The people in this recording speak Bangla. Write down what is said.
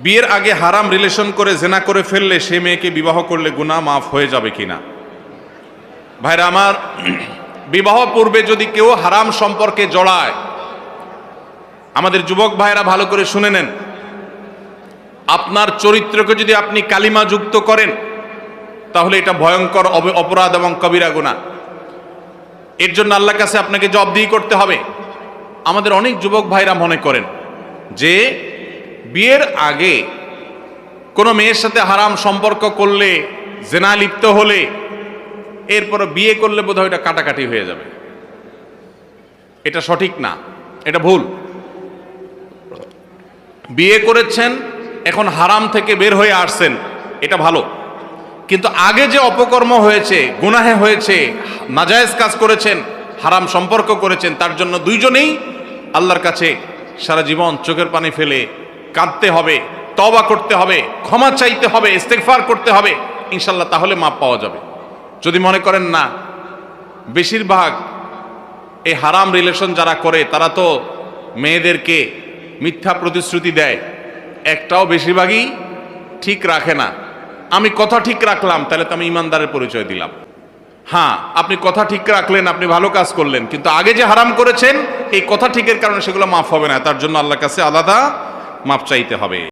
বিয়ের আগে হারাম রিলেশন করে জেনা করে ফেললে সে মেয়েকে বিবাহ করলে গুনাহ মাফ হয়ে যাবে কিনা? ভাইরা আমার, বিবাহ পূর্বে যদি কেউ হারাম সম্পর্কে জড়ায়, আমাদের যুবক ভাইরা ভালো করে শুনে নেন, আপনার চরিত্রকে যদি আপনি কালিমা যুক্ত করেন তাহলে এটা ভয়ঙ্কর অপরাধ এবং কবিরা গুনাহ। এর জন্য আল্লাহর কাছে আপনাকে জবাবদিহি করতে হবে। আমাদের অনেক যুবক ভাইরা মনে করেন যে বিয়ের আগে কোনো মেয়ের সাথে হারাম সম্পর্ক করলে, জেনা লিপ্ত হলে, এরপর বিয়ে করলে বোধহয় এটা কাটাকাটি হয়ে যাবে। এটা সঠিক না, এটা ভুল। বিয়ে করেছেন, এখন হারাম থেকে বের হয়ে আসছেন, এটা ভালো। কিন্তু আগে যে অপকর্ম হয়েছে, গুনাহে হয়েছে, নাজায়েজ কাজ করেছেন, হারাম সম্পর্ক করেছেন, তার জন্য দুইজনেই আল্লাহর কাছে সারা জীবন চোখের পানি ফেলে কাঁদতে হবে, তওবা করতে হবে, ক্ষমা চাইতে হবে, ইস্তেগফার করতে হবে, ইনশাল্লাহ তাহলে মাপ পাওয়া যাবে। যদি মনে করেন না, বেশিরভাগ এই হারাম রিলেশন যারা করে তারা তো মেয়েদেরকে মিথ্যা প্রতিশ্রুতি দেয়, একটাও বেশিরভাগই ঠিক রাখে না। আমি কথা ঠিক রাখলাম, তাহলে তো আমি ইমানদারের পরিচয় দিলাম। হ্যাঁ, আপনি কথা ঠিক রাখলেন, আপনি ভালো কাজ করলেন, কিন্তু আগে যে হারাম করেছেন এই কথা ঠিকের কারণে সেগুলো মাফ হবে না, তার জন্য আল্লাহর কাছে আলাদা মাপ চাইতে হবে।